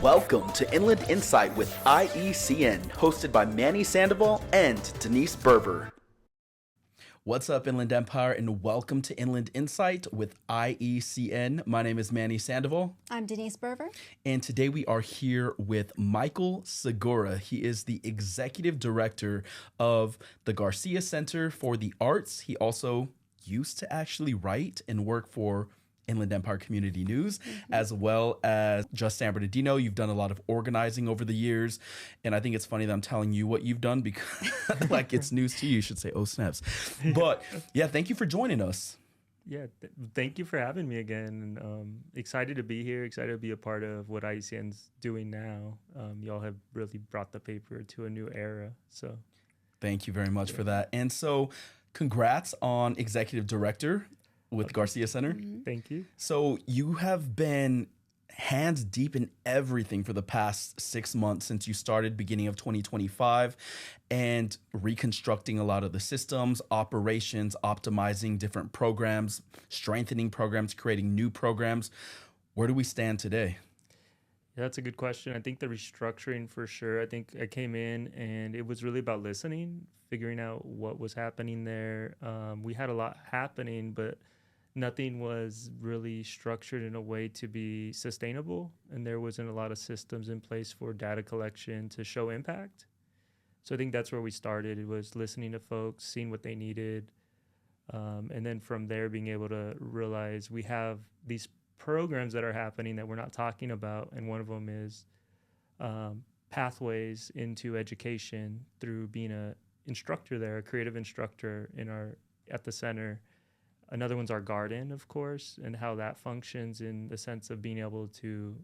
Welcome to Inland Insight with IECN, hosted by Manny Sandoval and Denise Berber. What's up, Inland Empire, and welcome to Inland Insight with IECN. My name is Manny Sandoval. I'm Denise Berber. And today we are here with Michael Segura. He is the Executive Director of the Garcia Center for the Arts. He also used to actually write and work for Inland Empire Community News, as well as just San Bernardino. You've done a lot of organizing over the years, and I think it's funny that I'm telling you what you've done because like it's news to you. You should say, oh, snaps. But yeah, thank you for joining us. Yeah, thank you for having me again. Excited to be here, excited to be a part of what IECN's doing now. Y'all have really brought the paper to a new era, so. Thank you very much for that. And so congrats on Executive Director with Garcia Center. Thank you. So you have been hands deep in everything for the past 6 months since you started beginning of 2025 and reconstructing a lot of the systems, operations, optimizing different programs, strengthening programs, creating new programs. Where do we stand today? Yeah, that's a good question. I think the restructuring for sure. I think I came in and it was really about listening, figuring out what was happening there. We had a lot happening, but nothing was really structured in a way to be sustainable, and there wasn't a lot of systems in place for data collection to show impact. So I think that's where we started. It was listening to folks, seeing what they needed, and then from there being able to realize we have these programs that are happening that we're not talking about, and one of them is pathways into education through being an instructor there, a creative instructor at the center. Another one's our garden, of course, and how that functions in the sense of being able to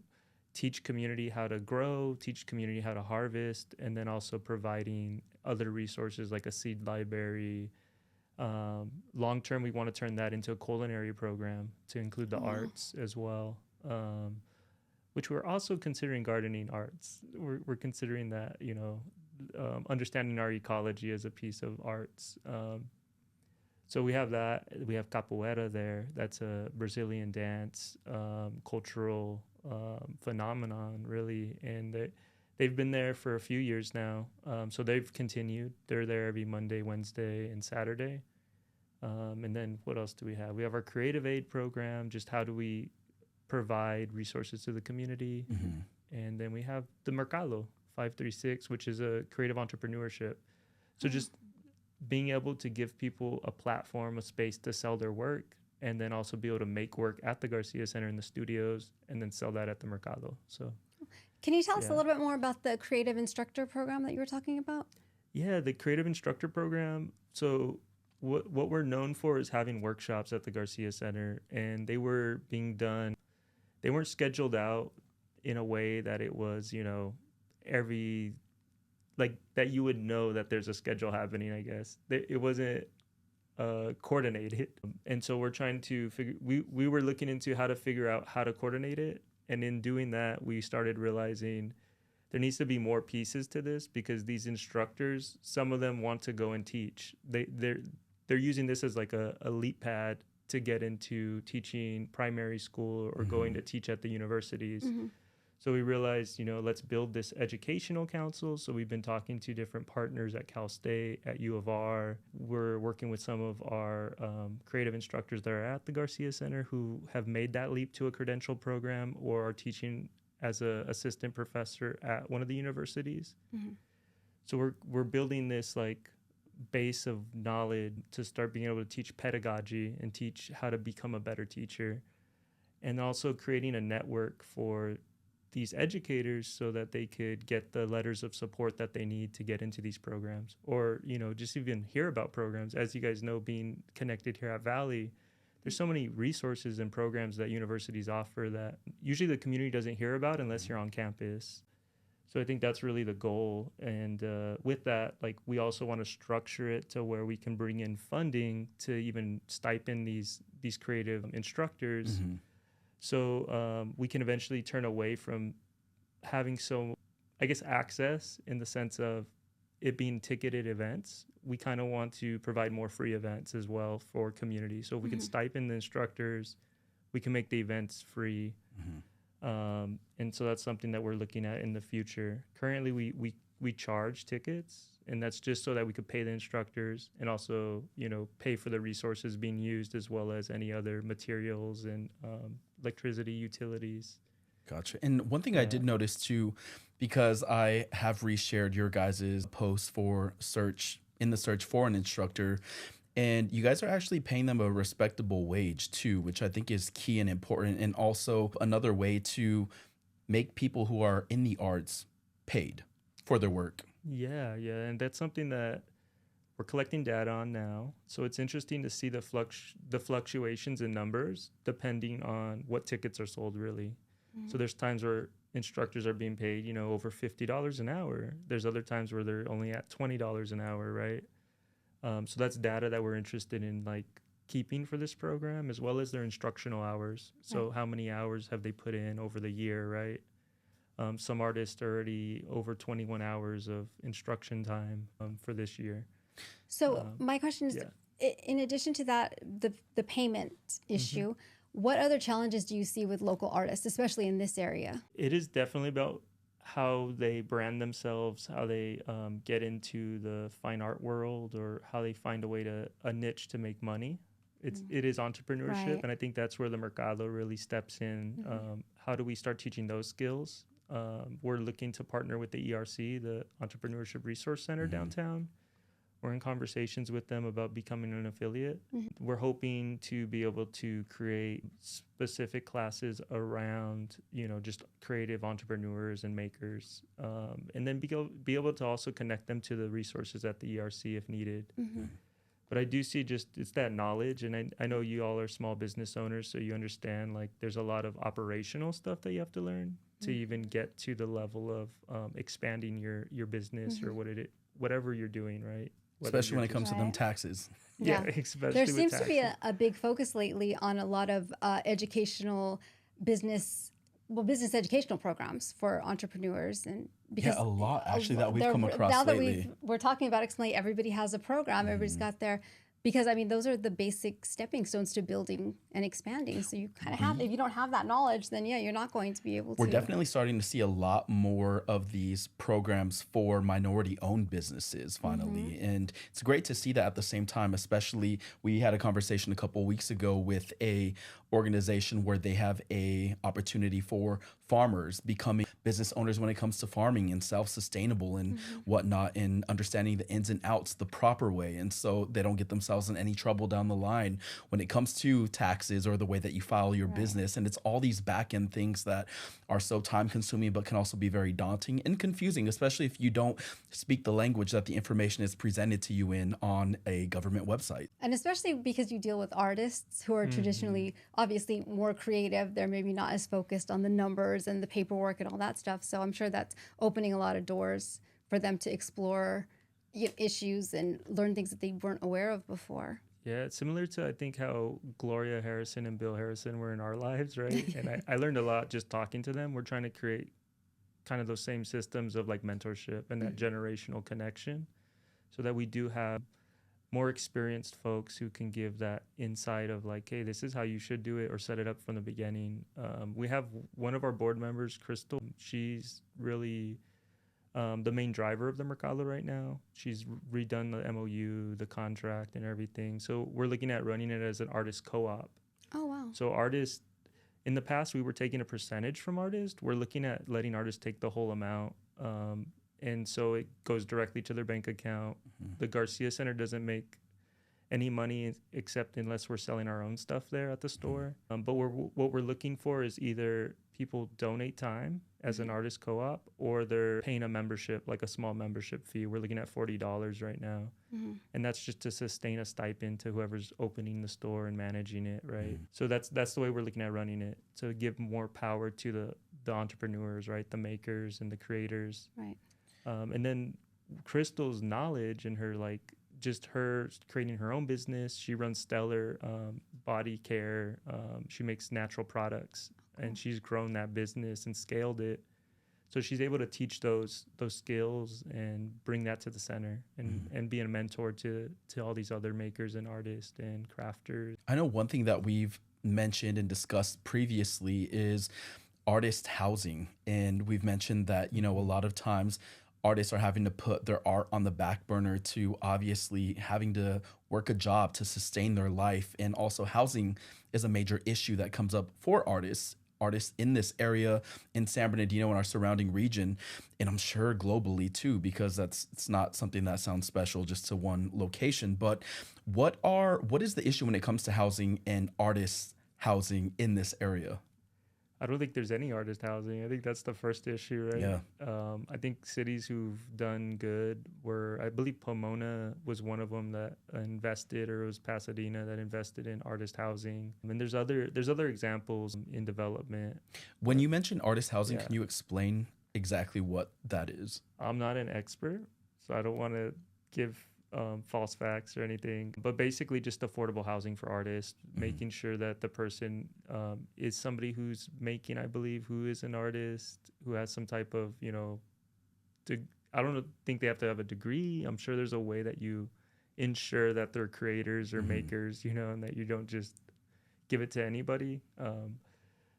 teach community how to grow, teach community how to harvest, and then also providing other resources like a seed library. Long term, we want to turn that into a culinary program to include the arts as well, which we're also considering gardening arts. We're considering that, understanding our ecology as a piece of arts. So we have that. We have capoeira there. That's a Brazilian dance, cultural phenomenon, really. And they've been there for a few years now. So they've continued. They're there every Monday, Wednesday, and Saturday. And then what else do we have? We have our creative aid program. Just how do we provide resources to the community? And then we have the Mercado 536, which is a creative entrepreneurship. So just being able to give people a platform, a space to sell their work, and then also be able to make work at the Garcia Center in the studios and then sell that at the Mercado. So, can you tell us a little bit more about the creative instructor program that you were talking about? Yeah, the creative instructor program. So what we're known for is having workshops at the Garcia Center, and they were being done. They weren't scheduled out in a way that it was, that you would know that there's a schedule happening, I guess. It wasn't coordinated. And so we're trying to we were looking into how to figure out how to coordinate it. And in doing that, we started realizing there needs to be more pieces to this because these instructors, some of them want to go and teach. They're using this as like a leap pad to get into teaching primary school or going to teach at the universities. So we realized, let's build this educational council. So we've been talking to different partners at Cal State, at U of R. We're working with some of our creative instructors that are at the Garcia Center who have made that leap to a credential program or are teaching as an assistant professor at one of the universities. So we're building this like base of knowledge to start being able to teach pedagogy and teach how to become a better teacher, and also creating a network for these educators so that they could get the letters of support that they need to get into these programs or, just even hear about programs. As you guys know, being connected here at Valley, there's so many resources and programs that universities offer that usually the community doesn't hear about unless you're on campus. So I think that's really the goal. And with that, we also want to structure it to where we can bring in funding to even stipend these creative instructors. So we can eventually turn away from having access in the sense of it being ticketed events. We kind of want to provide more free events as well for community. So we can stipend the instructors, we can make the events free. And so that's something that we're looking at in the future. Currently, we charge tickets, and that's just so that we could pay the instructors and also, pay for the resources being used, as well as any other materials and electricity, utilities. Gotcha. And one thing I did notice too, because I have reshared your guys' post for search for an instructor, and you guys are actually paying them a respectable wage too, which I think is key and important, and also another way to make people who are in the arts paid for their work. Yeah, and that's something that we're collecting data on now. So it's interesting to see the fluctuations in numbers depending on what tickets are sold, really. Mm-hmm. So there's times where instructors are being paid, over $50 an hour. There's other times where they're only at $20 an hour, right? So that's data that we're interested in, like, keeping for this program, as well as their instructional hours. So how many hours have they put in over the year, right? Some artists are already over 21 hours of instruction time for this year. So my question is, in addition to that, the payment issue, what other challenges do you see with local artists, especially in this area? It is definitely about how they brand themselves, how they get into the fine art world, or how they find a niche to make money. It is entrepreneurship, and I think that's where the Mercado really steps in. How do we start teaching those skills? We're looking to partner with the ERC, the Entrepreneurship Resource Center downtown. We're in conversations with them about becoming an affiliate. We're hoping to be able to create specific classes around, just creative entrepreneurs and makers, and then be able to also connect them to the resources at the ERC if needed. But I do see it's that knowledge, and I know you all are small business owners, so you understand, like, there's a lot of operational stuff that you have to learn to even get to the level of expanding your business or whatever you're doing, right? Especially when it comes to them taxes. Yeah, especially there with seems taxes. to be a big focus lately on a lot of educational business educational programs for entrepreneurs, and because a lot actually that we've come across now that lately. We're talking about explain, everybody has a program, everybody's got their, because those are the basic stepping stones to building and expanding. So you kind of have, if you don't have that knowledge, then you're not going to be able to. We're definitely starting to see a lot more of these programs for minority-owned businesses finally. And it's great to see that at the same time, especially we had a conversation a couple of weeks ago with a organization where they have a opportunity for farmers becoming business owners when it comes to farming and self-sustainable and whatnot, and understanding the ins and outs the proper way. And so they don't get themselves in any trouble down the line when it comes to taxes or the way that you file your business. And it's all these back end things that are so time consuming, but can also be very daunting and confusing, especially if you don't speak the language that the information is presented to you in on a government website. And especially because you deal with artists who are traditionally, obviously, more creative. They're maybe not as focused on the numbers and the paperwork and all that stuff. So I'm sure that's opening a lot of doors for them to explore issues and learn things that they weren't aware of before. Yeah, it's similar to, I think, how Gloria Harrison and Bill Harrison were in our lives, right? And I learned a lot just talking to them. We're trying to create kind of those same systems of, like, mentorship and that generational connection, so that we do have more experienced folks who can give that insight of, like, hey, this is how you should do it, or set it up from the beginning. We have one of our board members, Crystal. She's really the main driver of the Mercado right now. She's redone the MOU, the contract, and everything. So we're looking at running it as an artist co-op. Oh, wow. So artists, in the past, we were taking a percentage from artists. We're looking at letting artists take the whole amount. And so it goes directly to their bank account. The Garcia Center doesn't make any money except unless we're selling our own stuff there at the store. But what we're looking for is either people donate time as an artist co-op, or they're paying a membership, like a small membership fee. We're looking at $40 right now. And that's just to sustain a stipend to whoever's opening the store and managing it, right? So that's the way we're looking at running it, to give more power to the entrepreneurs, right? The makers and the creators. Right. And then Crystal's knowledge and her, like, just her creating her own business. She runs Stellar Body Care. She makes natural products, and she's grown that business and scaled it. So she's able to teach those skills and bring that to the center, and be a mentor to all these other makers and artists and crafters. I know one thing that we've mentioned and discussed previously is artist housing. And we've mentioned that, a lot of times artists are having to put their art on the back burner to obviously having to work a job to sustain their life. And also housing is a major issue that comes up for artists in this area in San Bernardino and our surrounding region, and I'm sure globally too, because it's not something that sounds special just to one location. But what is the issue when it comes to housing and artists housing in this area? I don't think there's any artist housing. I think that's the first issue, right? Yeah. I think cities who've done good were, I believe Pomona was one of them that invested, or it was Pasadena that invested in artist housing. And there's other examples in development. When you mention artist housing, Yeah. can you explain exactly what that is? I'm not an expert, so I don't want to give false facts or anything, but basically just affordable housing for artists, making sure that the person is somebody who's making, I believe, who is an artist, who has some type of, I don't think they have to have a degree. I'm sure there's a way that you ensure that they're creators or makers, and that you don't just give it to anybody.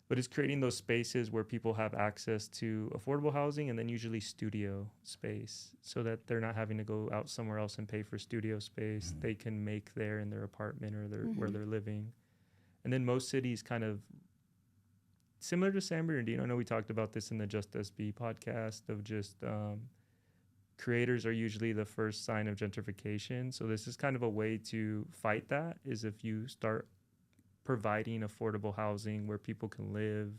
But it's creating those spaces where people have access to affordable housing, and then usually studio space, so that they're not having to go out somewhere else and pay for studio space. They can make there in their apartment or where they're living. And then most cities kind of similar to San Bernardino. I know we talked about this in the Just SB podcast of just creators are usually the first sign of gentrification. So this is kind of a way to fight that, is if you start providing affordable housing where people can live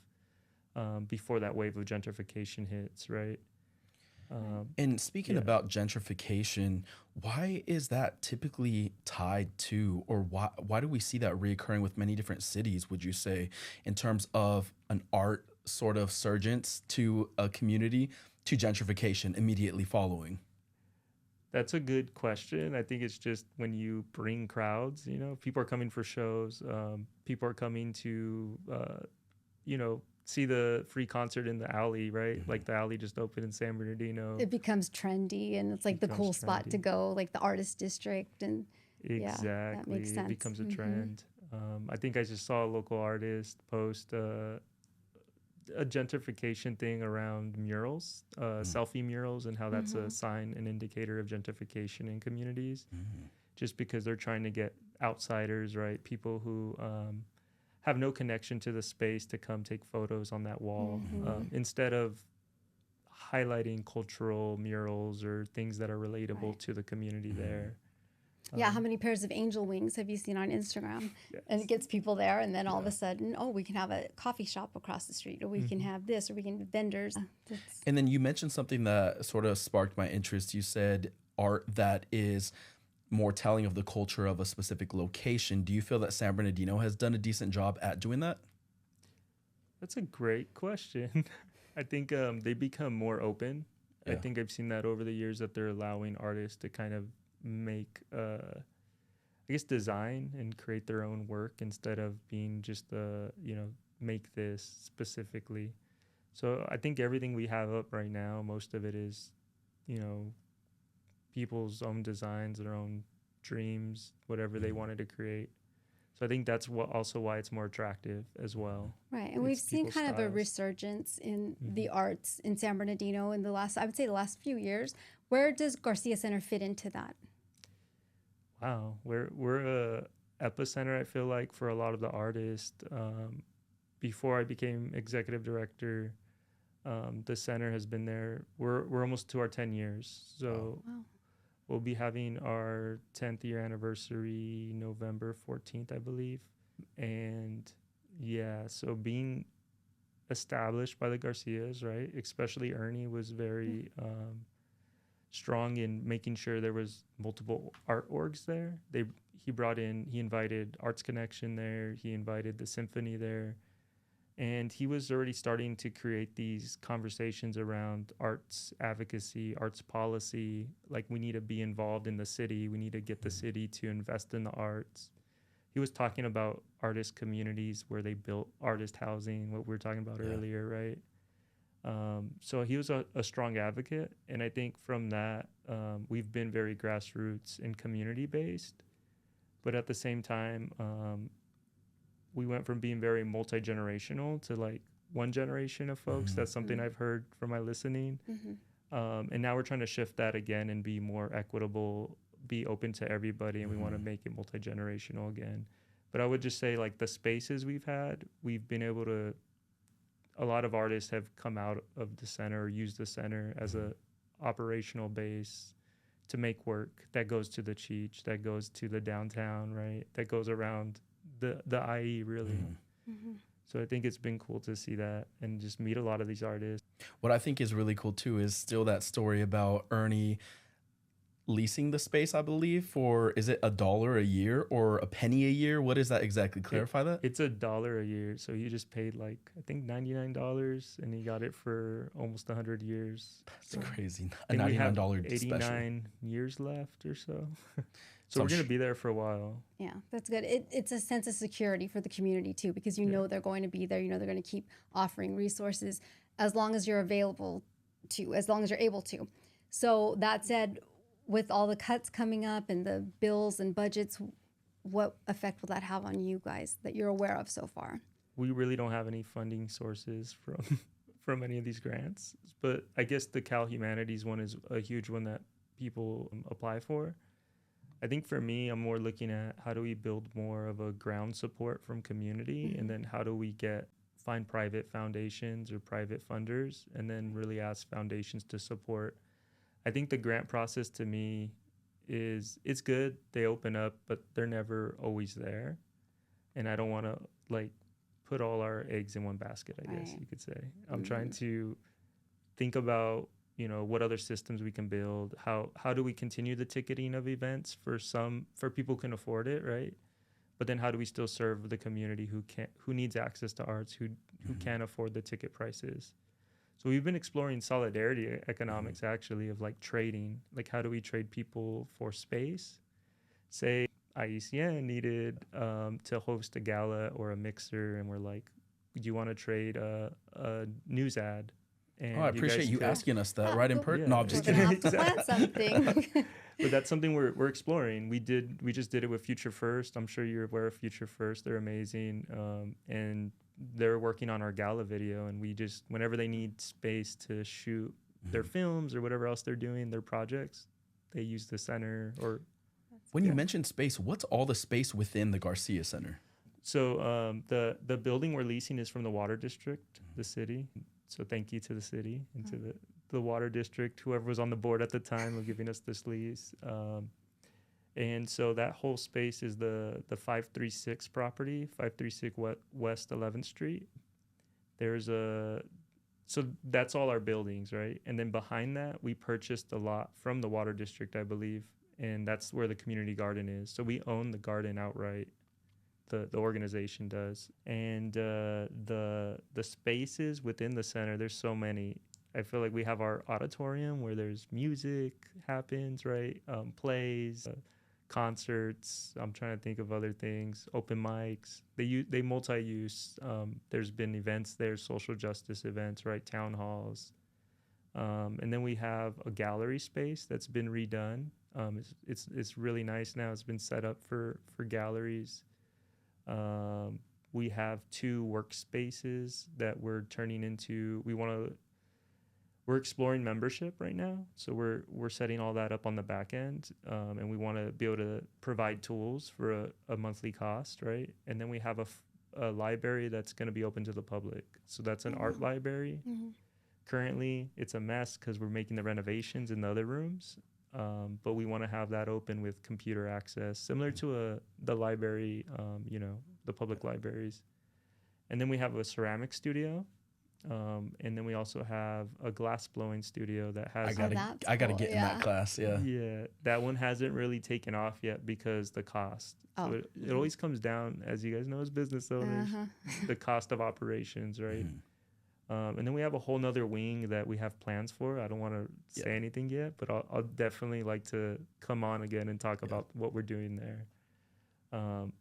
before that wave of gentrification hits, right? And speaking about gentrification, why is that typically tied to, or why do we see that reoccurring with many different cities, would you say, in terms of an art sort of surgence to a community to gentrification immediately following? That's a good question. I think it's just when you bring crowds, people are coming for shows. People are coming to, see the free concert in the alley, right? Like the alley just opened in San Bernardino. It becomes trendy, and it's like the cool spot to go, like the artist district. And exactly, yeah, that makes sense. It becomes a trend. I think I just saw a local artist post a gentrification thing around murals, selfie murals, and how that's a sign, an indicator of gentrification in communities, just because they're trying to get outsiders, right? People who have no connection to the space to come take photos on that wall, instead of highlighting cultural murals or things that are relatable to the community there. Yeah, how many pairs of angel wings have you seen on Instagram? Yes. And it gets people there, and then all of a sudden, we can have a coffee shop across the street, or we can have this, or we can have vendors. And then you mentioned something that sort of sparked my interest. You said art that is more telling of the culture of a specific location. Do you feel that San Bernardino has done a decent job at doing that? That's a great question. I think they become more open. Yeah. I think I've seen that over the years, that they're allowing artists to kind of make design and create their own work, instead of being just make this specifically. So I think everything we have up right now, most of it is people's own designs, their own dreams, whatever they wanted to create. So I think that's why it's more attractive as well. Right. And we've seen kind of a resurgence in the arts in San Bernardino in the last few years. Where does Garcia Center fit into that? Wow. We're a epicenter, I feel like, for a lot of the artists. Before I became executive director, the center has been there. We're almost to our 10 years. So we'll be having our 10th year anniversary November 14th, I believe. And so being established by the Garcias, right? Especially Ernie was very strong in making sure there was multiple art orgs there. He invited Arts Connection there. He invited the symphony there. And he was already starting to create these conversations around arts advocacy, arts policy. Like, we need to be involved in the city. We need to get the city to invest in the arts. He was talking about artist communities where they built artist housing, what we were talking about earlier, right? So he was a strong advocate. And I think from that, we've been very grassroots and community-based. But at the same time, we went from being very multi-generational to, like, one generation of folks. That's something I've heard from my listening. And now we're trying to shift that again and be more equitable, be open to everybody, and we want to make it multi-generational again. But I would just say, like, the spaces we've had, we've been able to, a lot of artists have come out of the center or used the center as a operational base to make work that goes to the Cheech, that goes to the downtown, right? That goes around the IE, really. So I think it's been cool to see that and just meet a lot of these artists. What I think is really cool too is still that story about Ernie leasing the space, I believe, for, is it $1 a year or a penny a year? What is that exactly? Clarify that. It's $1 a year. So he just paid, like, I think $99, and he got it for almost 100 years. That's crazy. A $99 89 special. years left or so. So we're going to be there for a while. Yeah, that's good. It's a sense of security for the community too, because you know they're going to be there. You know they're going to keep offering resources as long as you're available to, as long as you're able to. So that said, with all the cuts coming up and the bills and budgets, what effect will that have on you guys that you're aware of so far? We really don't have any funding sources from any of these grants, but I guess the Cal Humanities one is a huge one that people apply for. I think for me, I'm more looking at how do we build more of a ground support from community, and then how do we find private foundations or private funders, and then really ask foundations to support. I think the grant process to me it's good. They open up, but they're never always there. And I don't want to, like, put all our eggs in one basket, I guess you could say. I'm trying to think about, you know, what other systems we can build. How do we continue the ticketing of events for people who can afford it, right? But then how do we still serve the community who needs access to arts, who can't afford the ticket prices? So we've been exploring solidarity economics, actually, of, like, trading. Like, how do we trade people for space? Say IECN needed to host a gala or a mixer, and we're like, do you want to trade a news ad? And I appreciate you asking us that right in person. Yeah. No, I'm just We're kidding. gonna have to plan something. But that's something we're exploring. We just did it with Future First. I'm sure you're aware of Future First. They're amazing. And they're working on our gala video, and we just, whenever they need space to shoot their films or whatever else they're doing, their projects, they use the center. Or When you mentioned space, what's all the space within the Garcia Center? So the building we're leasing is from the Water District, the city. So thank you to the city and to the Water District, whoever was on the board at the time of giving us this lease. And so that whole space is the 536 property, 536 West 11th Street. So that's all our buildings, right? And then behind that, we purchased a lot from the Water District, I believe, and that's where the community garden is. So we own the garden outright. The organization does. And the spaces within the center, there's so many. I feel like we have our auditorium where there's music happens, right? Plays, concerts. I'm trying to think of other things. Open mics. They multi-use. There's been events there, social justice events, right? Town halls. And then we have a gallery space that's been redone. It's really nice now. It's been set up for galleries. We have 2 workspaces that we're turning into. We're exploring membership right now, so we're setting all that up on the back end, and we want to be able to provide tools for a monthly cost, right? And then we have a library that's going to be open to the public. So that's an art library. Currently, it's a mess because we're making the renovations in the other rooms. But we want to have that open with computer access, similar to the library, the public libraries. And then we have a ceramic studio. And then we also have a glass blowing studio that has... I gotta get in that class, yeah. Yeah, that one hasn't really taken off yet because the cost. So it always comes down, as you guys know as business owners, the cost of operations, right? And then we have a whole nother wing that we have plans for. I don't want to say anything yet, but I'll definitely like to come on again and talk about what we're doing there.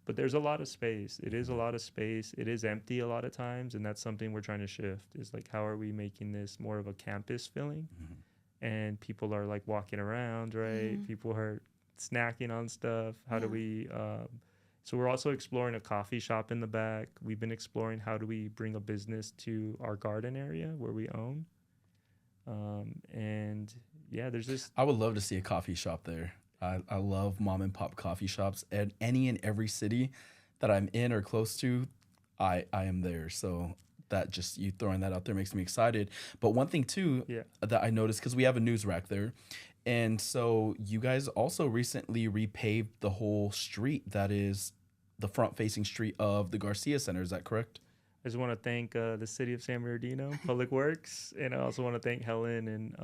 But there's a lot of space. It is a lot of space. It is empty a lot of times, and that's something we're trying to shift, is like, how are we making this more of a campus feeling? And people are, like, walking around, right? People are snacking on stuff. How do we So we're also exploring a coffee shop in the back. We've been exploring how do we bring a business to our garden area where we own. And yeah, there's this. I would love to see a coffee shop there. I love mom and pop coffee shops. And any and every city that I'm in or close to, I am there. So that just you throwing that out there makes me excited. But one thing too that I noticed, because we have a news rack there, and so you guys also recently repaved the whole street that is the front-facing street of the Garcia Center. Is that correct? I just want to thank the city of San Bernardino, Public Works, and I also want to thank Helen and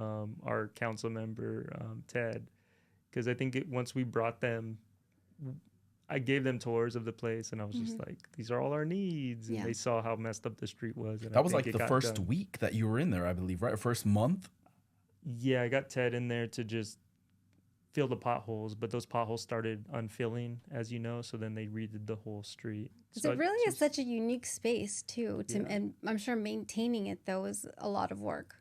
our council member, Ted, because I think once we brought them, I gave them tours of the place, and I was just like, these are all our needs. And they saw how messed up the street was. And that was like the first week that you were in there, I believe, right? First month? Yeah, I got Ted in there to just fill the potholes, but those potholes started unfilling, as you know, so then they redid the whole street. So it really is such a unique space, too, and I'm sure maintaining it, though, is a lot of work.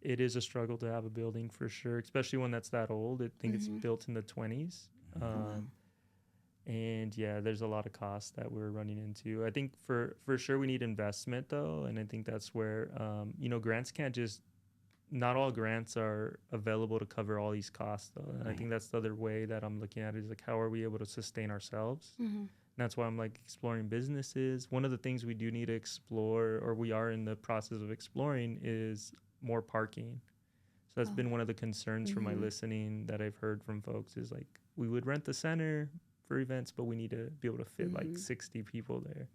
It is a struggle to have a building, for sure, especially one that's that old. I think it's built in the 20s. And yeah, there's a lot of costs that we're running into. I think for sure we need investment, though, and I think that's where, grants can't just, not all grants are available to cover all these costs, though. And I think that's the other way that I'm looking at it, is like, how are we able to sustain ourselves? And that's why I'm like exploring businesses. One of the things we do need to explore, or we are in the process of exploring, is more parking. So that's been one of the concerns from my listening that I've heard from folks, is like, we would rent the center for events, but we need to be able to fit like 60 people there.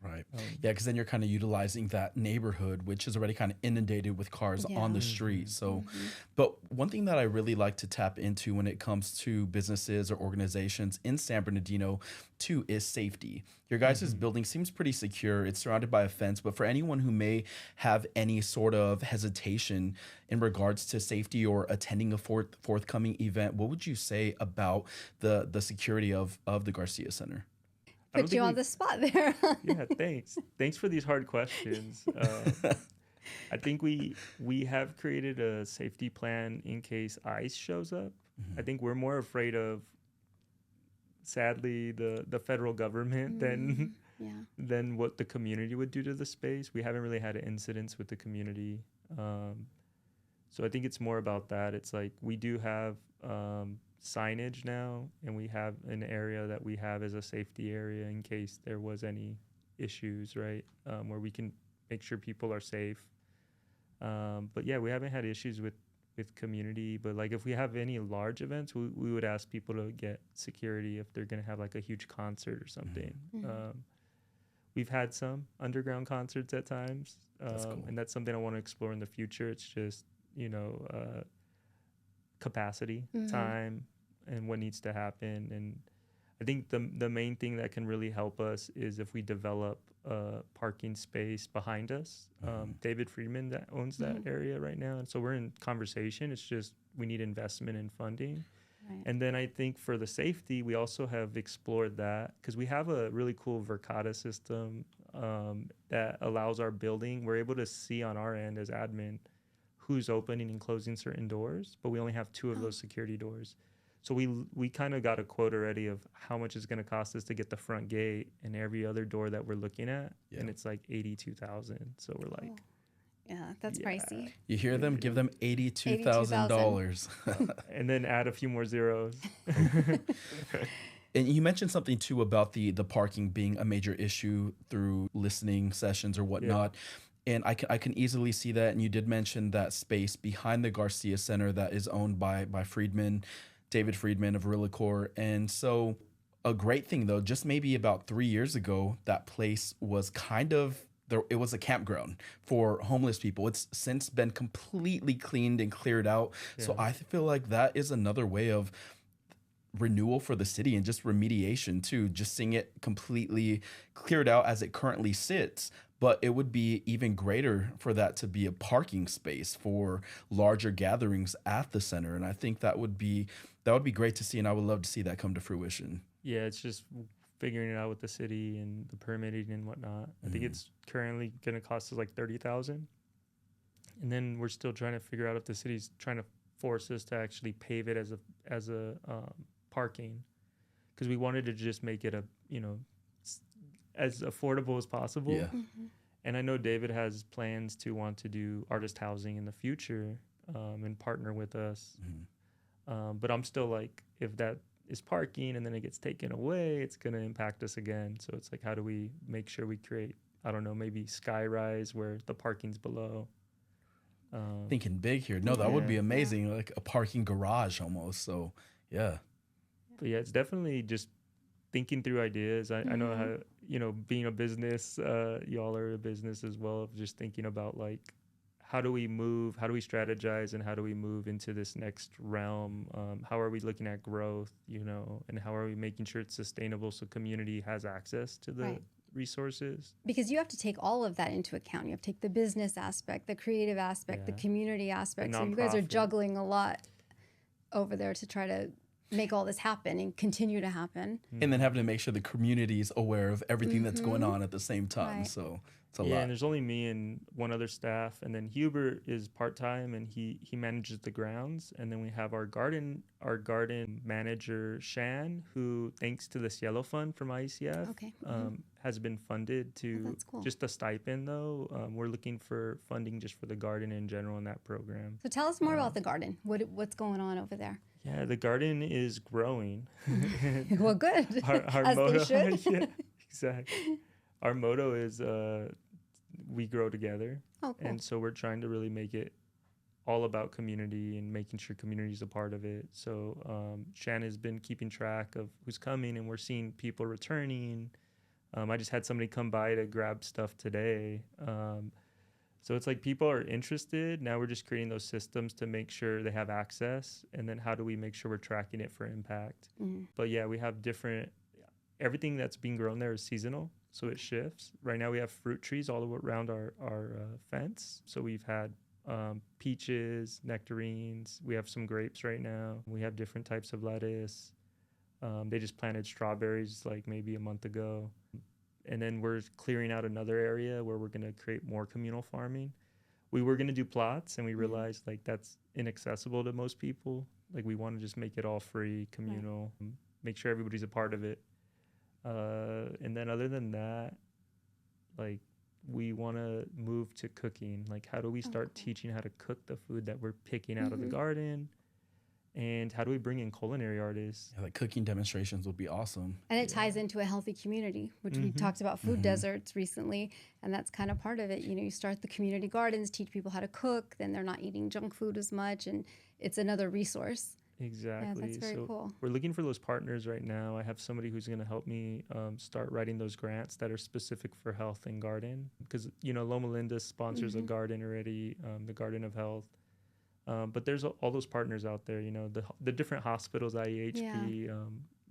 Right. Yeah, because then you're kind of utilizing that neighborhood, which is already kind of inundated with cars on the street. So, but one thing that I really like to tap into when it comes to businesses or organizations in San Bernardino, too, is safety. Your guys' building seems pretty secure. It's surrounded by a fence, but for anyone who may have any sort of hesitation in regards to safety or attending a forthcoming event, what would you say about the security of the Garcia Center? Put you on the spot there. Yeah, thanks. Thanks for these hard questions. I think we have created a safety plan in case ICE shows up. I think we're more afraid of, sadly, the federal government than what the community would do to the space. We haven't really had incidents with the community. So I think it's more about that. It's like we do have signage now, and we have an area that we have as a safety area in case there was any issues, right? Where we can make sure people are safe. But yeah, we haven't had issues with community, but like if we have any large events, we would ask people to get security if they're going to have like a huge concert or something. We've had some underground concerts at times, and that's something I want to explore in the future. It's just, capacity, time, and what needs to happen. And I think the main thing that can really help us is if we develop a parking space behind us. David Friedman that owns that area right now, and so we're in conversation. It's just we need investment and funding. And then I think for the safety, we also have explored that because we have a really cool Mercado system that allows our building. We're able to see on our end as admin who's opening and closing certain doors, but we only have 2 of those security doors. So we kind of got a quote already of how much it's going to cost us to get the front gate and every other door that we're looking at, and it's like $82,000. So we're like, yeah, that's pricey. You hear them? Give them $82,000. And then add a few more zeros. And you mentioned something too about the parking being a major issue through listening sessions or whatnot. And I can easily see that. And you did mention that space behind the Garcia Center that is owned by Friedman, David Friedman of Realicor. And so a great thing, though, just maybe about 3 years ago, that place was it was a campground for homeless people. It's since been completely cleaned and cleared out. Yeah. So I feel like that is another way of renewal for the city and just remediation too, just seeing it completely cleared out as it currently sits. But it would be even greater for that to be a parking space for larger gatherings at the center. And I think that would be great to see, and I would love to see that come to fruition. Yeah, it's just figuring it out with the city and the permitting and whatnot. I think it's currently going to cost us like $30,000. And then we're still trying to figure out if the city's trying to force us to actually pave it as a parking, because we wanted to just make it as affordable as possible. Yeah. And I know David has plans to want to do artist housing in the future, and partner with us. But I'm still like, if that is parking and then it gets taken away, it's going to impact us again. So it's like, how do we make sure we create, I don't know, maybe sky rise where the parking's below? Thinking big here. No, that would be amazing. Like a parking garage almost. So, yeah. But yeah, it's definitely just thinking through ideas. I know how, being a business, y'all are a business as well, of just thinking about like, how do we move, how do we strategize, and how do we move into this next realm? How are we looking at growth, and how are we making sure it's sustainable so community has access to the resources? Because you have to take all of that into account. You have to take the business aspect, the creative aspect, the community aspect. So you guys are juggling a lot over there to try to make all this happen and continue to happen. And then having to make sure the community is aware of everything that's going on at the same time. So it's a lot. And there's only me and one other staff, and then Hubert is part-time and he manages the grounds. And then we have our garden manager, Shan, who, thanks to the Cielo Fund from IECF, has been funded to just a stipend though. We're looking for funding just for the garden in general in that program. So tell us more about the garden. What's going on over there? Yeah, the garden is growing. Well, good. Our As motto, they should. yeah, exactly. Our motto is we grow together. Oh, cool. And so we're trying to really make it all about community and making sure community is a part of it. So Shan has been keeping track of who's coming, and we're seeing people returning. I just had somebody come by to grab stuff today. So it's like people are interested. Now we're just creating those systems to make sure they have access. And then how do we make sure we're tracking it for impact? But yeah, we have everything that's being grown there is seasonal. So it shifts. Right now we have fruit trees all around our fence. So we've had peaches, nectarines. We have some grapes right now. We have different types of lettuce. They just planted strawberries like maybe a month ago. And then we're clearing out another area where we're going to create more communal farming. We were going to do plots, and we realized like that's inaccessible to most people. Like we want to just make it all free, communal, make sure everybody's a part of it. And then other than that, like we want to move to cooking. Like how do we start teaching how to cook the food that we're picking out of the garden? And how do we bring in culinary artists? Yeah, like cooking demonstrations would be awesome. And it ties into a healthy community, which we talked about food deserts recently. And that's kind of part of it. You start the community gardens, teach people how to cook, then they're not eating junk food as much. And it's another resource. Exactly. Yeah, that's very cool. We're looking for those partners right now. I have somebody who's going to help me start writing those grants that are specific for health and garden. Because, Loma Linda sponsors a garden already, the Garden of Health. But there's all those partners out there, the different hospitals, IEHP,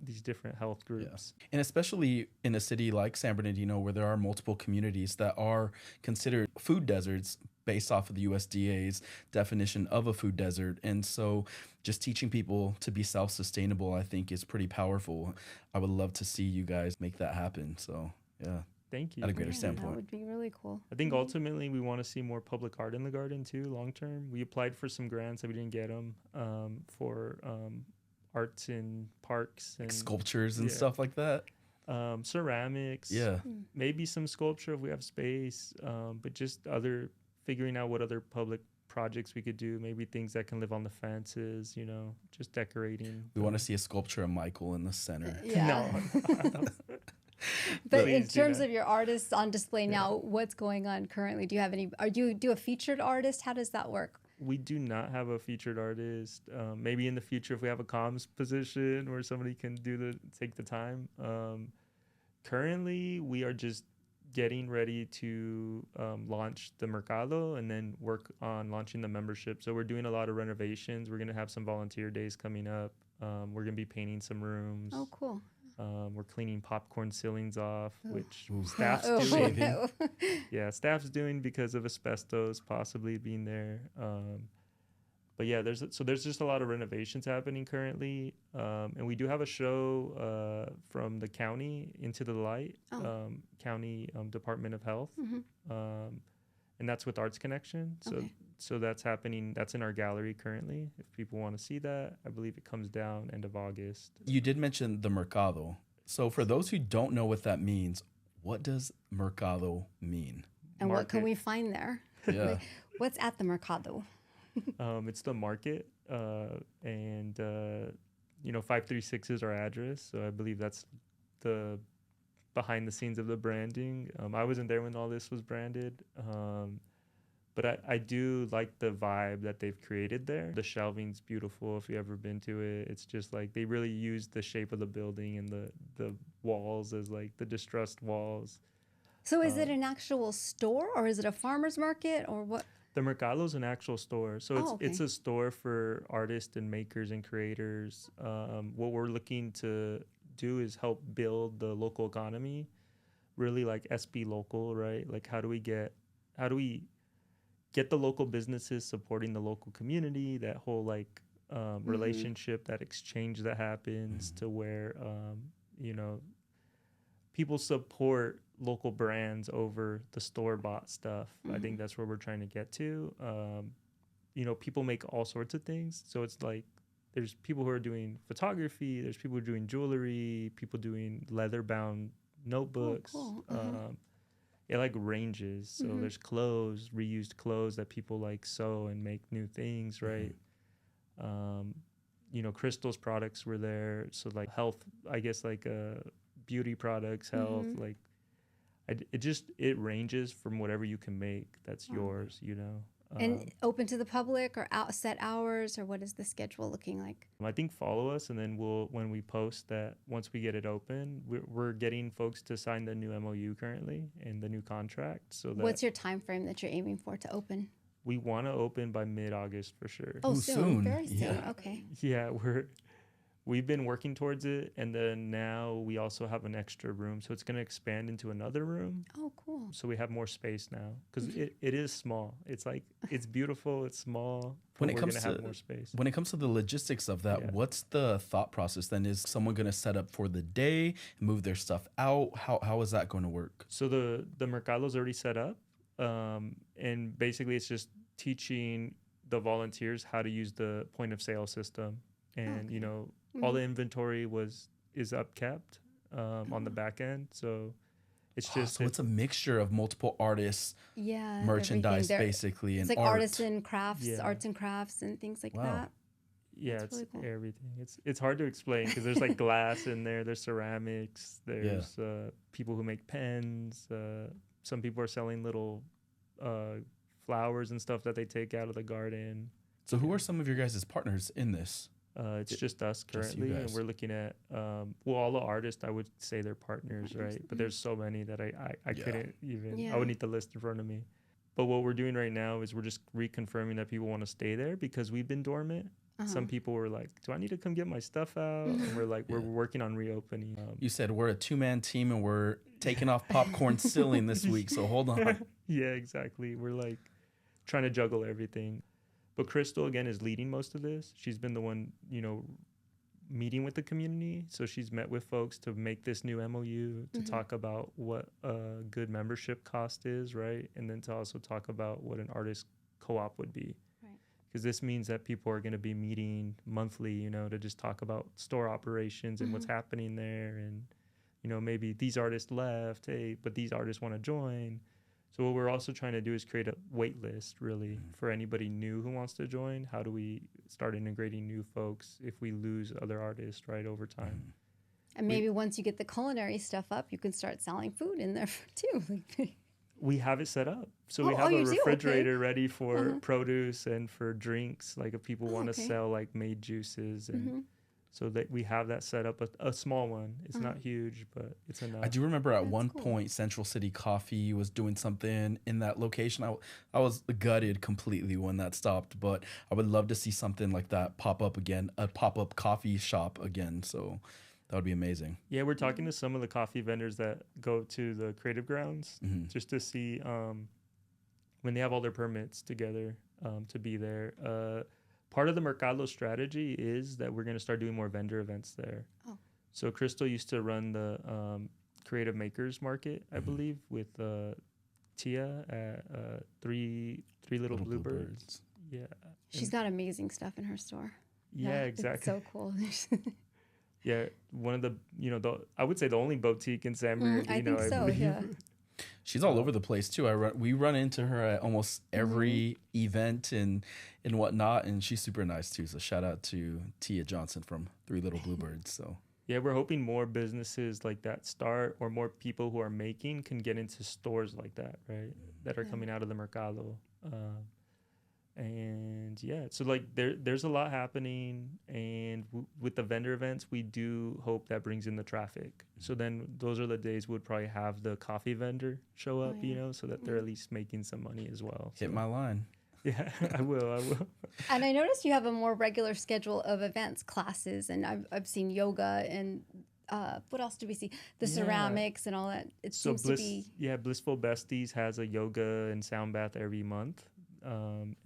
these different health groups. Yeah. And especially in a city like San Bernardino, where there are multiple communities that are considered food deserts based off of the USDA's definition of a food desert. And so just teaching people to be self-sustainable, I think, is pretty powerful. I would love to see you guys make that happen. So, yeah. Thank you. At a greater standpoint. That would be really cool. I think ultimately we want to see more public art in the garden too, long term. We applied for some grants that we didn't get them for arts in parks and like sculptures and stuff like that. Ceramics. Yeah. Maybe some sculpture if we have space, but just figuring out what other public projects we could do, maybe things that can live on the fences, just decorating. We want to see a sculpture of Michael in the center. Yeah. No. But in terms of your artists on display now, what's going on currently? Do you have any? Do you do a featured artist? How does that work? We do not have a featured artist. Maybe in the future, if we have a comms position where somebody can take the time. Currently, we are just getting ready to launch the Mercado and then work on launching the membership. So we're doing a lot of renovations. We're going to have some volunteer days coming up. We're going to be painting some rooms. Oh, cool. We're cleaning popcorn ceilings off, which staff's doing. Yeah, staff's doing because of asbestos possibly being there. But yeah, there's just a lot of renovations happening currently, and we do have a show from the county, Into the Light, county Department of Health, and that's with Arts Connection. So that's happening. That's in our gallery currently. If people want to see that, I believe it comes down end of August. You did mention the Mercado. So for those who don't know what that means, what does Mercado mean? And what can Market. we find there? Yeah. What's at the Mercado? It's the market, and 536 is our address. So I believe that's the behind the scenes of the branding. I wasn't there when all this was branded, but I do like the vibe that they've created there. The shelving's beautiful. If you ever been to it, it's just like they really used the shape of the building and the walls as like the distressed walls. So is it an actual store or is it a farmer's market or what? The Mercado's an actual store. So it's okay. a store for artists and makers and creators. What we're looking to do is help build the local economy, really like SB local, right? Like how do we get the local businesses supporting the local community, that whole like relationship, that exchange that happens to where, people support local brands over the store-bought stuff. I think that's where we're trying to get to. People make all sorts of things. So it's like there's people who are doing photography, there's people who are doing jewelry, people doing leather-bound notebooks. Oh, cool. It like ranges. So there's clothes, reused clothes that people like sew and make new things, right? Crystal's products were there. So like health, I guess like beauty products, health, like it ranges from whatever you can make that's yours, And open to the public or set hours, or what is the schedule looking like? I think follow us, and then when we post that, once we get it open, we're getting folks to sign the new MOU currently and the new contract. So that What's your time frame that you're aiming for to open? we want to open by mid-August for sure. Oh, Ooh, soon. Very soon. Yeah. Okay. Yeah, we've been working towards it, and then now we also have an extra room, so it's going to expand into another room. Oh, cool. So we have more space now because it is small. It's like it's beautiful, it's small. When But it we're comes going to to have more space. When it comes to the logistics of that, what's the thought process then? Is someone going to set up for the day, move their stuff out? How is that going to work? So the Mercado's already set up, and basically it's just teaching the volunteers how to use the point of sale system, and all the inventory is upkept on the back end. So it's just so it's a mixture of multiple artists, merchandise basically, it's and like art. artists and crafts, arts and crafts and things like that. Yeah, That's it's really cool. everything. It's hard to explain because there's like glass in there, there's ceramics, there's people who make pens. Some people are selling little flowers and stuff that they take out of the garden. So who are some of your guys' partners in this? It's just us currently, and we're looking at all the artists. I would say they're partners, right? But there's so many that I couldn't even. I would need the list in front of me. But what we're doing right now is we're just reconfirming that people want to stay there because we've been dormant. Some people were like, "Do I need to come get my stuff out?" And we're like, "We're working on reopening." You said we're a 2-man team and we're taking off popcorn ceiling this week, so hold on. Yeah, exactly. We're like trying to juggle everything. But Crystal, again, is leading most of this. She's been the one, meeting with the community. So she's met with folks to make this new MOU, to talk about what a good membership cost is, right? And then to also talk about what an artist co-op would be. Because this means that people are going to be meeting monthly, to just talk about store operations and what's happening there. And, maybe these artists left, but these artists want to join. So what we're also trying to do is create a wait list, really, for anybody new who wants to join. How do we start integrating new folks if we lose other artists, right, over time? And maybe once you get the culinary stuff up, you can start selling food in there too. We have it set up. So we have a refrigerator ready for produce and for drinks, like if people want to sell like made juices. And so that we have that set up, a small one. It's not huge, but it's enough. I do remember at one point Central City Coffee was doing something in that location. I was gutted completely when that stopped, but I would love to see something like that pop up again, a pop-up coffee shop again. So that would be amazing. Yeah, we're talking to some of the coffee vendors that go to the Creative Grounds just to see when they have all their permits together to be there. Part of the Mercado strategy is that we're going to start doing more vendor events there. Oh. So Crystal used to run the Creative Makers Market, I believe, with Tia at Three Little Bluebirds. Yeah. She's got amazing stuff in her store. Yeah, exactly. It's so cool. Yeah, one of the, I would say the only boutique in San Bernardino. I think so, yeah. She's all over the place too. We run into her at almost every event and whatnot, and she's super nice too. So shout out to Tia Johnson from Three Little Bluebirds. So yeah, we're hoping more businesses like that start, or more people who are making can get into stores like that, right? That are coming out of the Mercado. And yeah, so like there's a lot happening, and with the vendor events, we do hope that brings in the traffic. So then those are the days we'd probably have the coffee vendor show up, so that they're at least making some money as well. Hit my line. Yeah, I will. And I noticed you have a more regular schedule of events, classes, and I've seen yoga and what else do we see? The ceramics and all that. It seems to be. Yeah, Blissful Besties has a yoga and sound bath every month.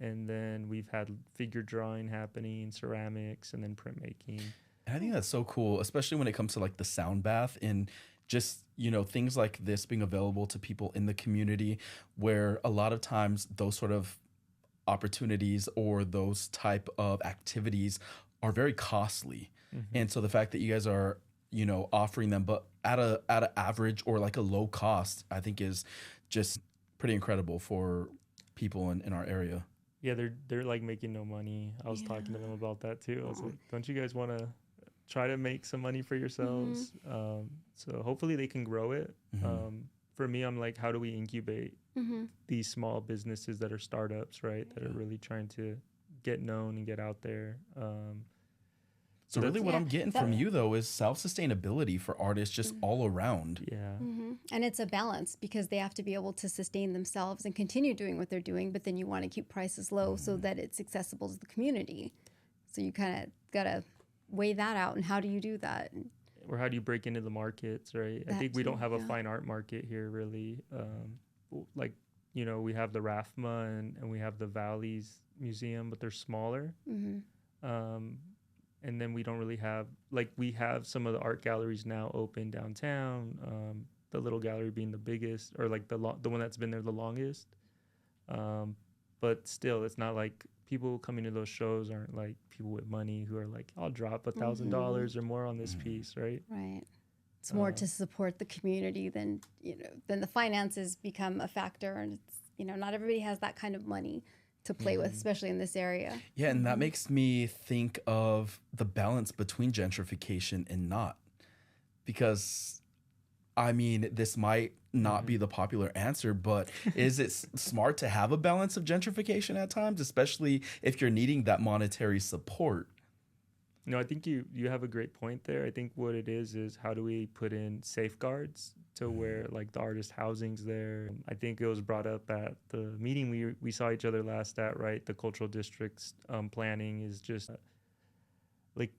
And then we've had figure drawing happening, ceramics, and then printmaking. And I think that's so cool, especially when it comes to like the sound bath and just, things like this being available to people in the community, where a lot of times those sort of opportunities or those type of activities are very costly. And so the fact that you guys are, offering them, but at a average or like a low cost, I think is just pretty incredible for people in our area. Yeah, they're like making no money. I was talking to them about that too. I was like, don't you guys want to try to make some money for yourselves? So hopefully they can grow it. For me, I'm like, how do we incubate these small businesses that are startups, right? That are really trying to get known and get out there. So really what I'm getting from you, though, is self-sustainability for artists just all around. Yeah. And it's a balance, because they have to be able to sustain themselves and continue doing what they're doing, but then you want to keep prices low so that it's accessible to the community. So you kind of got to weigh that out. And how do you do that? Or how do you break into the markets, right? I think we don't have a fine art market here, really. We have the RAFMA and we have the Valleys Museum, but they're smaller. And then we don't really have, we have some of the art galleries now open downtown, the Little Gallery being the biggest, or like the one that's been there the longest. But still, it's not like people coming to those shows aren't like people with money who are like, I'll drop $1,000 or more on this piece, right? Right. It's more to support the community than the finances become a factor. And it's, not everybody has that kind of money to play with, especially in this area. Yeah, and that makes me think of the balance between gentrification and not. Because, I mean, this might not be the popular answer, but is it smart to have a balance of gentrification at times, especially if you're needing that monetary support? No, I think you have a great point there. I think what it is how do we put in safeguards to where like the artist housing's there. I think it was brought up at the meeting we saw each other last at, right? The cultural districts planning is just like,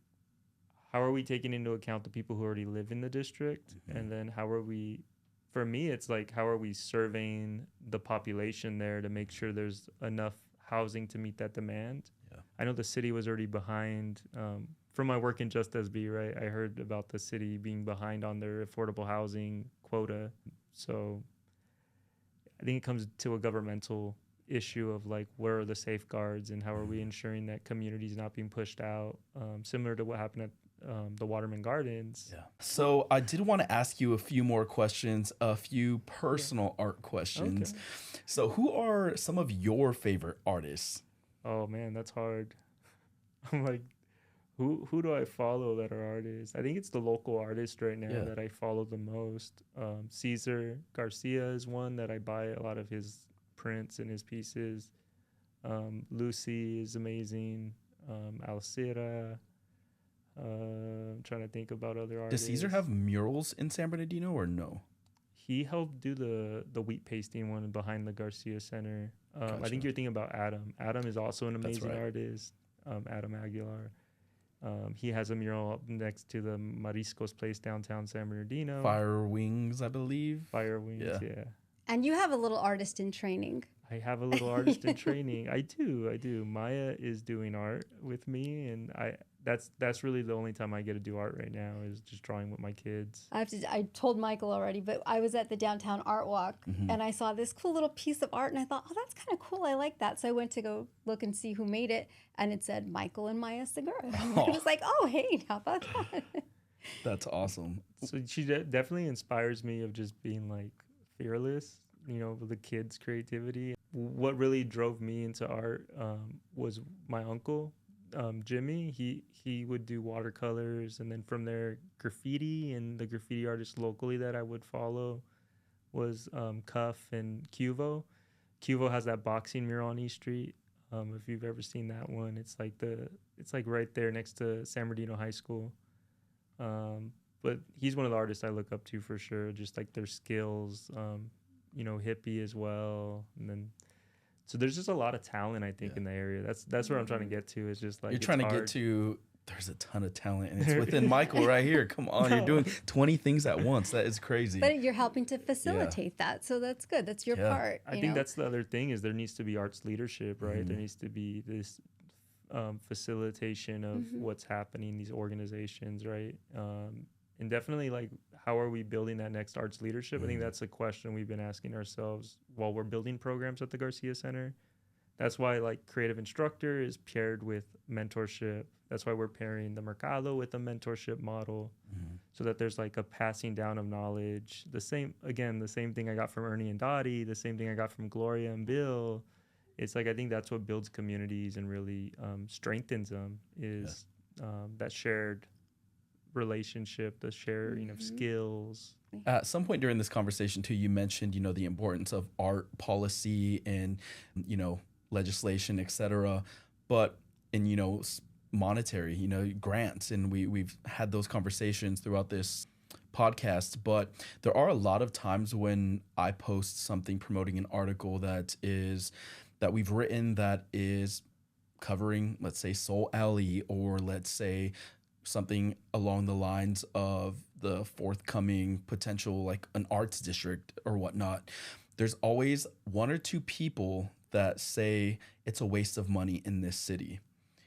how are we taking into account the people who already live in the district? And then for me, it's like, how are we surveying the population there to make sure there's enough housing to meet that demand? I know the city was already behind. From my work in Just SB, right, I heard about the city being behind on their affordable housing quota. So I think it comes to a governmental issue of like, where are the safeguards and how are we ensuring that communities not being pushed out, similar to what happened at the Waterman Gardens. Yeah. So I did want to ask you a few more questions, a few personal art questions. Okay. So who are some of your favorite artists? Oh man, that's hard. I'm like, who do I follow that are artists? I think it's the local artist right now that I follow the most. Cesar Garcia is one that I buy a lot of his prints and his pieces. Lucy is amazing. Alcira. I'm trying to think about other artists. Does Cesar have murals in San Bernardino or no? He helped do the wheat pasting one behind the Garcia Center. Gotcha. I think you're thinking about Adam. Adam is also an amazing artist. Adam Aguilar. He has a mural up next to the Mariscos place downtown San Bernardino. Fire Wings, I believe. Fire Wings, yeah. And you have a little artist in training. I have a little artist in training. I do. Maya is doing art with me, and that's really the only time I get to do art right now is just drawing with my kids. I told Michael already, but I was at the downtown art walk and I saw this cool little piece of art and I thought, oh, that's kind of cool. I like that. So I went to go look and see who made it, and it said Michael and Maya Segura. I was like, oh, hey, how about that? That's awesome. So she definitely inspires me of just being like fearless, you know, with the kids' creativity. What really drove me into art was my uncle, Jimmy. He would do watercolors, and then from there, graffiti. And the graffiti artists locally that I would follow was Cuff and Cuvo. Cuvo has that boxing mural on East Street. If you've ever seen that one, it's like right there next to San Bernardino High School. But he's one of the artists I look up to for sure. Just like their skills, you know, hippie as well, and then so there's just a lot of talent I think in the area. That's where I'm trying to get to. It's just like you're trying to get to. There's a ton of talent, and it's within Michael right here. Come on, you're doing 20 things at once. That is crazy. But you're helping to facilitate that, so that's good. That's your part. I think that's the other thing is there needs to be arts leadership, right? There needs to be this facilitation of what's happening, these organizations, right? And definitely like how are we building that next arts leadership? I think that's a question we've been asking ourselves while we're building programs at the Garcia Center. That's why like creative instructor is paired with mentorship. That's why we're pairing the Mercado with a mentorship model so that there's like a passing down of knowledge. The same thing I got from Ernie and Dottie, the same thing I got from Gloria and Bill. It's like I think that's what builds communities and really strengthens them is that shared relationship, the sharing of skills. At some point during this conversation too, you mentioned, you know, the importance of art policy and, you know, legislation, etc. But in, you know, monetary, you know, grants, and we've had those conversations throughout this podcast. But there are a lot of times when I post something promoting an article that we've written that is covering, let's say, Soul Alley, or let's say something along the lines of the forthcoming potential, like an arts district or whatnot. There's always one or two people that say it's a waste of money in this city.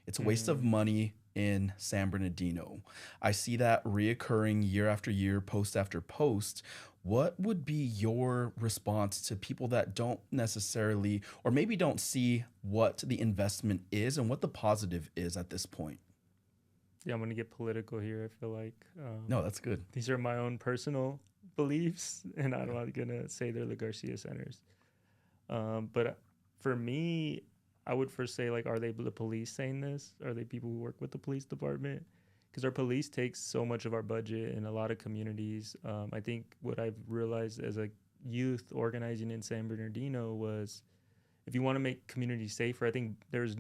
It's a waste of money in San Bernardino. I see that reoccurring year after year, post after post. What would be your response to people that don't necessarily, or maybe don't see what the investment is and what the positive is at this point? Yeah, I'm going to get political here. I feel like no, that's good. These are my own personal beliefs, and I'm not going to say they're the Garcia Centers. But for me, I would first say, like, are they the police saying this? Are they people who work with the police department? Because our police takes so much of our budget in a lot of communities. I think what I've realized as a youth organizing in San Bernardino was if you want to make communities safer, I think there's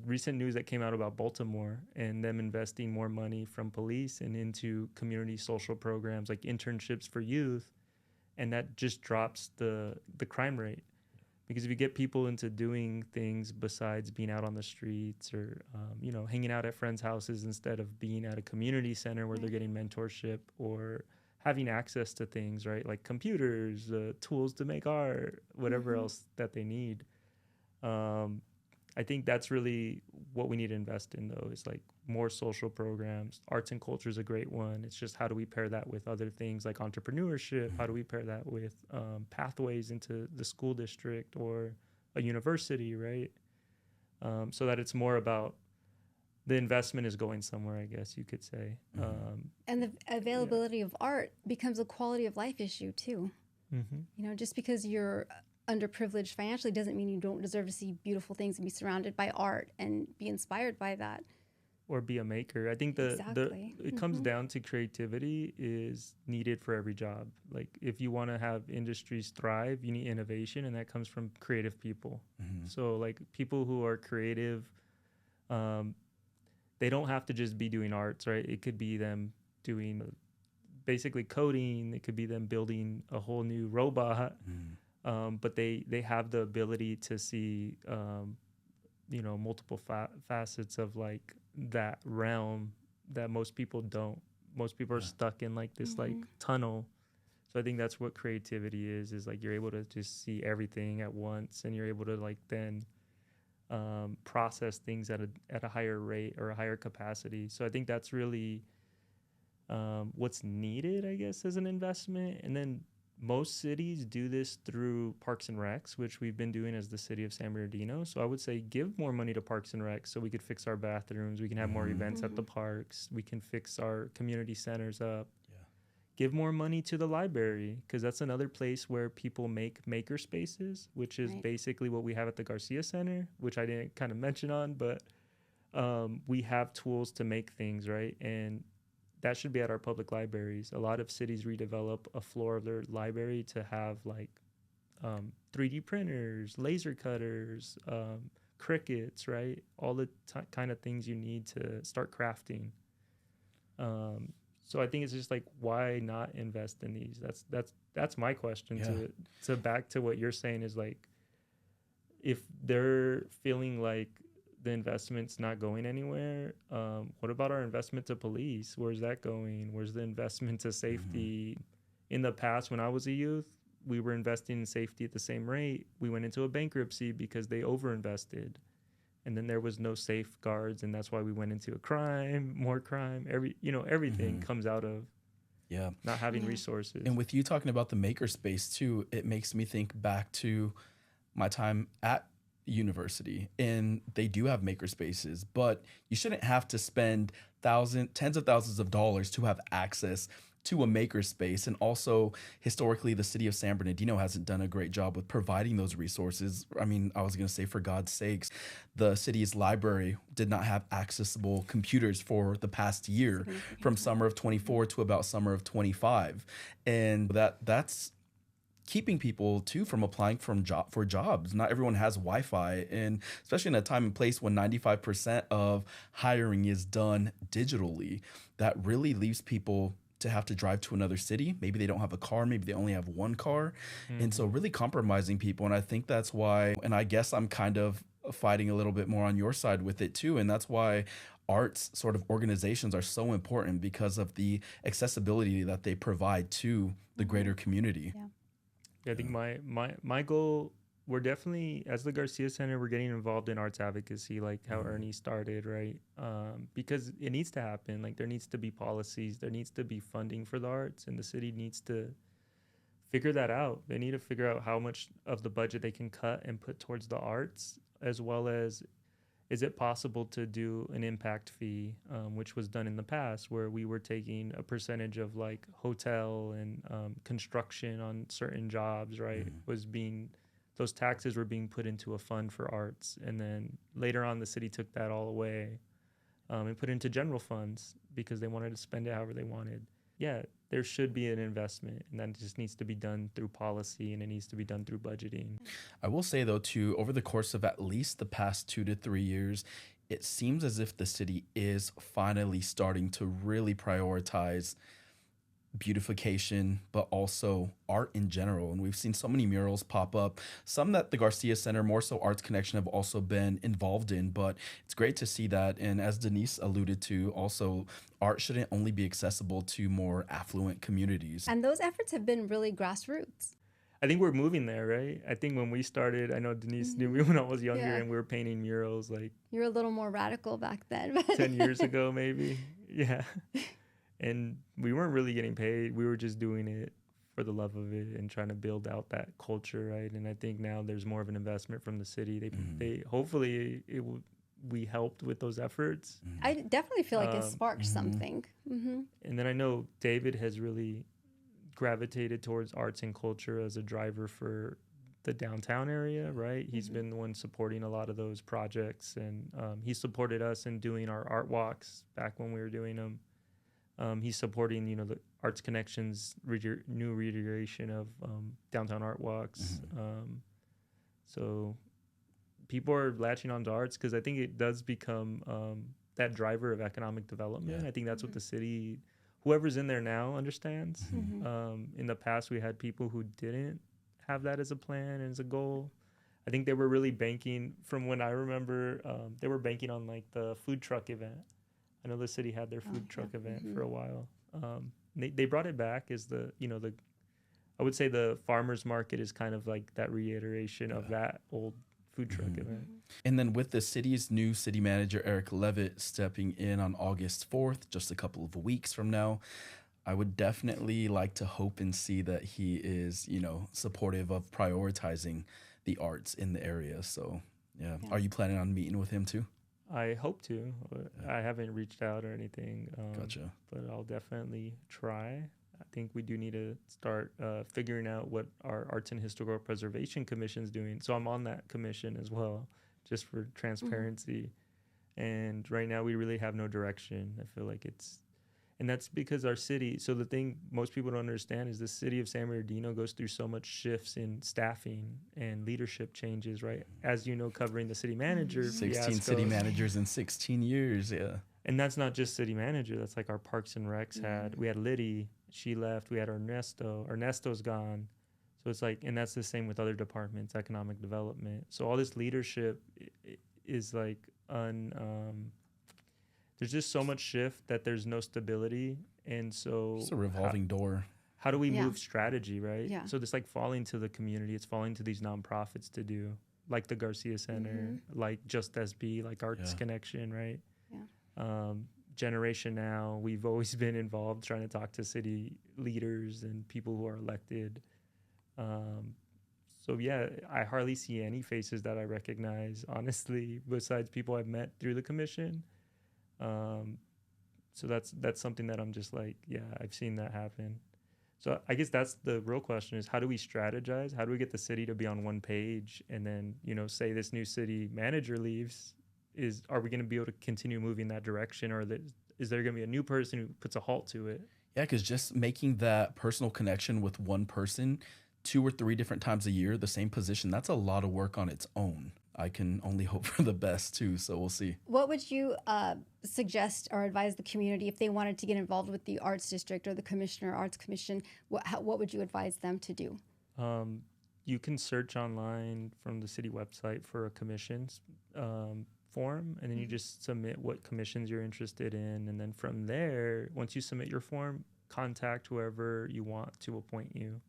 recent news that came out about Baltimore and them investing more money from police and into community social programs like internships for youth, and that just drops the crime rate. Because if you get people into doing things besides being out on the streets or, you know, hanging out at friends' houses instead of being at a community center where they're getting mentorship or having access to things, right, like computers, tools to make art, whatever else that they need. I think that's really what we need to invest in, though, is like more social programs. Arts and culture is a great one. It's just how do we pair that with other things like entrepreneurship? How do we pair that with pathways into the school district or a university, right? So that it's more about the investment is going somewhere, I guess you could say. And the availability of art becomes a quality of life issue, too. You know, just because you're underprivileged financially doesn't mean you don't deserve to see beautiful things and be surrounded by art and be inspired by that. Or be a maker. I think it comes down to creativity is needed for every job. Like if you want to have industries thrive, you need innovation, and that comes from creative people. So like people who are creative, they don't have to just be doing arts, right? It could be them doing basically coding. It could be them building a whole new robot. But they have the ability to see, you know, multiple facets of like that realm that most people don't. Most people are stuck in like this like tunnel. So I think that's what creativity is like you're able to just see everything at once, and you're able to like then process things at a higher rate or a higher capacity. So I think that's really what's needed, I guess, as an investment. And then most cities do this through Parks and Recs, which we've been doing as the city of San Bernardino. So I would say give more money to Parks and Recs so we could fix our bathrooms. We can have more events at the parks. We can fix our community centers up. Yeah. Give more money to the library, because that's another place where people make maker spaces, which is basically what we have at the Garcia Center, which I didn't kind of mention on, but we have tools to make things, right? And that should be at our public libraries. A lot of cities redevelop a floor of their library to have like 3D printers, laser cutters, crickets, right? All the kind of things you need to start crafting. So I think it's just like, why not invest in these? That's my question to back to what you're saying is like, if they're feeling like the investment's not going anywhere, what about our investment to police? Where's that going? Where's the investment to safety? In the past, when I was a youth, we were investing in safety at the same rate. We went into a bankruptcy because they overinvested, and then there was no safeguards, and that's why we went into more crime. Everything comes out of not having resources. And with you talking about the makerspace too, it makes me think back to my time at university, and they do have maker spaces, but you shouldn't have to spend tens of thousands of dollars to have access to a maker space. And also, historically, the city of San Bernardino hasn't done a great job with providing those resources. I mean, I was going to say, for God's sakes, the city's library did not have accessible computers for the past year, from summer of 24 to about summer of 25. And that's keeping people too from applying for jobs. Not everyone has Wi-Fi, and especially in a time and place when 95% of hiring is done digitally, that really leaves people to have to drive to another city. Maybe they don't have a car, maybe they only have one car. And so really compromising people. And I think that's why, and I guess I'm kind of fighting a little bit more on your side with it too. And that's why arts sort of organizations are so important, because of the accessibility that they provide to the greater community. I think my goal, we're definitely, as the Garcia Center, we're getting involved in arts advocacy, like how Ernie started, right? Because it needs to happen. Like, there needs to be policies, there needs to be funding for the arts, and the city needs to figure that out. They need to figure out how much of the budget they can cut and put towards the arts, as well as, is it possible to do an impact fee, which was done in the past, where we were taking a percentage of like hotel and construction on certain jobs, right? Those taxes were being put into a fund for arts. And then later on, the city took that all away and put it into general funds because they wanted to spend it however they wanted. Yeah, there should be an investment, and that just needs to be done through policy, and it needs to be done through budgeting. I will say, though, too, over the course of at least the past 2 to 3 years, it seems as if the city is finally starting to really prioritize beautification, but also art in general. And we've seen so many murals pop up, some that the Garcia Center, more so Arts Connection, have also been involved in. But it's great to see that. And as Denise alluded to, also, art shouldn't only be accessible to more affluent communities. And those efforts have been really grassroots. I think we're moving there, right? I think when we started, I know Denise knew me when I was younger, and we were painting murals like... You were a little more radical back then. 10 years ago, maybe. Yeah. And we weren't really getting paid. We were just doing it for the love of it and trying to build out that culture, right? And I think now there's more of an investment from the city. They hopefully we helped with those efforts. I definitely feel like it sparked something. And then I know David has really gravitated towards arts and culture as a driver for the downtown area, right? He's been the one supporting a lot of those projects, and he supported us in doing our art walks back when we were doing them. He's supporting, the Arts Connections new reiteration of downtown art walks. So people are latching onto arts because I think it does become that driver of economic development. I think that's what the city, whoever's in there now, understands. In the past, we had people who didn't have that as a plan and as a goal. I think they were really banking, from when I remember, they were banking on like the food truck event. I know the city had their food truck event for a while. They brought it back as I would say the farmers market is kind of like that reiteration of that old food truck event. And then with the city's new city manager, Eric Levitt, stepping in on August 4th, just a couple of weeks from now, I would definitely like to hope and see that he is, supportive of prioritizing the arts in the area. So, yeah. Are you planning on meeting with him too? I hope to. I haven't reached out or anything. Gotcha. But I'll definitely try. I think we do need to start figuring out what our Arts and Historical Preservation Commission is doing. So I'm on that commission as well, just for transparency. And right now we really have no direction. I feel like and that's because our city, so the thing most people don't understand is the city of San Bernardino goes through so much shifts in staffing and leadership changes, right? As you know, covering the city manager 16 fiasco. city managers in 16 years, yeah. And that's not just city manager. That's like our Parks and Recs had. We had Liddy, she left. We had Ernesto. Ernesto's gone. So it's like, and that's the same with other departments, economic development. So all this leadership is like there's just so much shift that there's no stability. And so it's a revolving door. How do we move strategy, right? Yeah. So it's like falling to the community. It's falling to these nonprofits to do, like the Garcia Center, like Just SB, like Arts Connection, right? Yeah. Generation Now, we've always been involved trying to talk to city leaders and people who are elected. So yeah, I hardly see any faces that I recognize, honestly, besides people I've met through the commission. So that's something that I'm just like, yeah, I've seen that happen. So I guess that's the real question is how do we strategize? How do we get the city to be on one page? And then, say this new city manager leaves, are we going to be able to continue moving that direction? Or is there going to be a new person who puts a halt to it? Yeah, because just making that personal connection with one person 2 or 3 different times a year, the same position, that's a lot of work on its own. I can only hope for the best too, so we'll see. What would you suggest or advise the community if they wanted to get involved with the Arts District or the Commissioner Arts Commission? What would you advise them to do? You can search online from the city website for a commissions form, and then you just submit what commissions you're interested in. And then from there, once you submit your form, contact whoever you want to appoint you.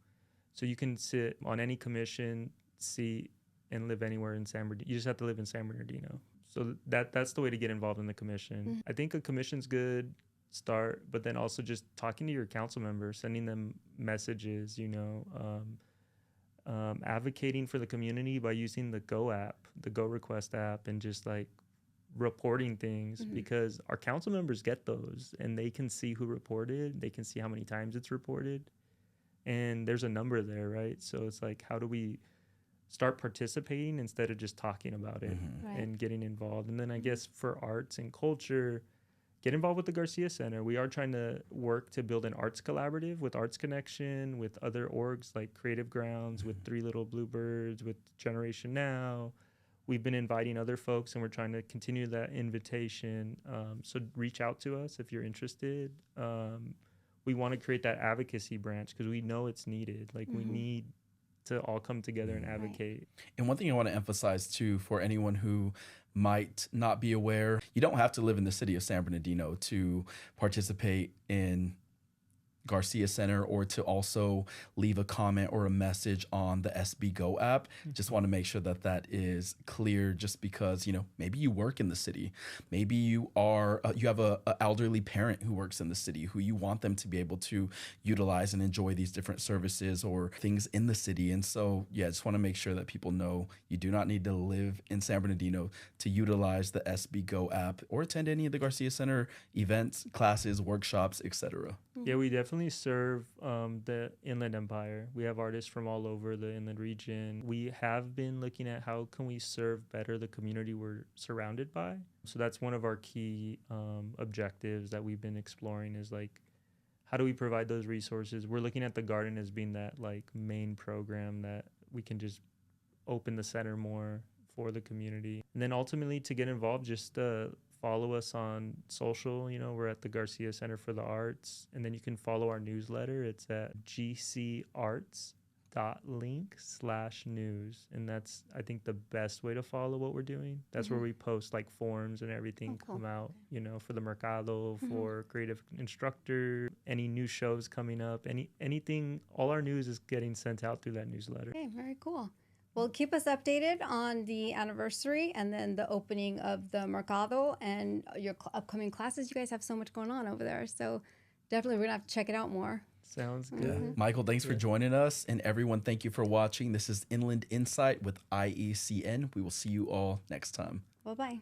So you can sit on any commission seat and live anywhere in San Bernardino. You just have to live in San Bernardino. So that's the way to get involved in the commission. I think a commission's good start, but then also just talking to your council members, sending them messages, advocating for the community by using the Go app, the Go Request app, and just like reporting things because our council members get those and they can see who reported, they can see how many times it's reported, and there's a number there, right? So it's like, how do we start participating instead of just talking about it and getting involved? And then I guess for arts and culture, get involved with the Garcia Center. We are trying to work to build an arts collaborative with Arts Connection, with other orgs like Creative Grounds, with Three Little Bluebirds, with Generation Now. We've been inviting other folks, and we're trying to continue that invitation. So reach out to us if you're interested. We want to create that advocacy branch because we know it's needed. Like we need to all come together and advocate. And one thing I want to emphasize too, for anyone who might not be aware, you don't have to live in the city of San Bernardino to participate in Garcia Center or to also leave a comment or a message on the SB Go app. Just want to make sure that that is clear, just because, maybe you work in the city. Maybe you are you have a elderly parent who works in the city who you want them to be able to utilize and enjoy these different services or things in the city. And so, yeah, just want to make sure that people know you do not need to live in San Bernardino to utilize the SB Go app or attend any of the Garcia Center events, classes, workshops, etc. Yeah, we definitely serve the Inland Empire. We have artists from all over the inland region. We have been looking at how can we serve better the community we're surrounded by. So that's one of our key objectives that we've been exploring is like, how do we provide those resources? We're looking at the garden as being that like main program that we can just open the center more for the community. And then ultimately to get involved, just follow us on social. We're at the Garcia Center for the Arts, and then you can follow our newsletter. It's at gcarts.link/news, and that's, I think, the best way to follow what we're doing. That's where we post like forms and everything come out, for the Mercado, for creative instructor, any new shows coming up, anything, all our news is getting sent out through that newsletter. Okay, very cool. Well, keep us updated on the anniversary and then the opening of the Mercado and your upcoming classes. You guys have so much going on over there. So definitely we're gonna have to check it out more. Sounds good. Michael, thanks for joining us. And everyone, thank you for watching. This is Inland Insight with IECN. We will see you all next time. Bye-bye.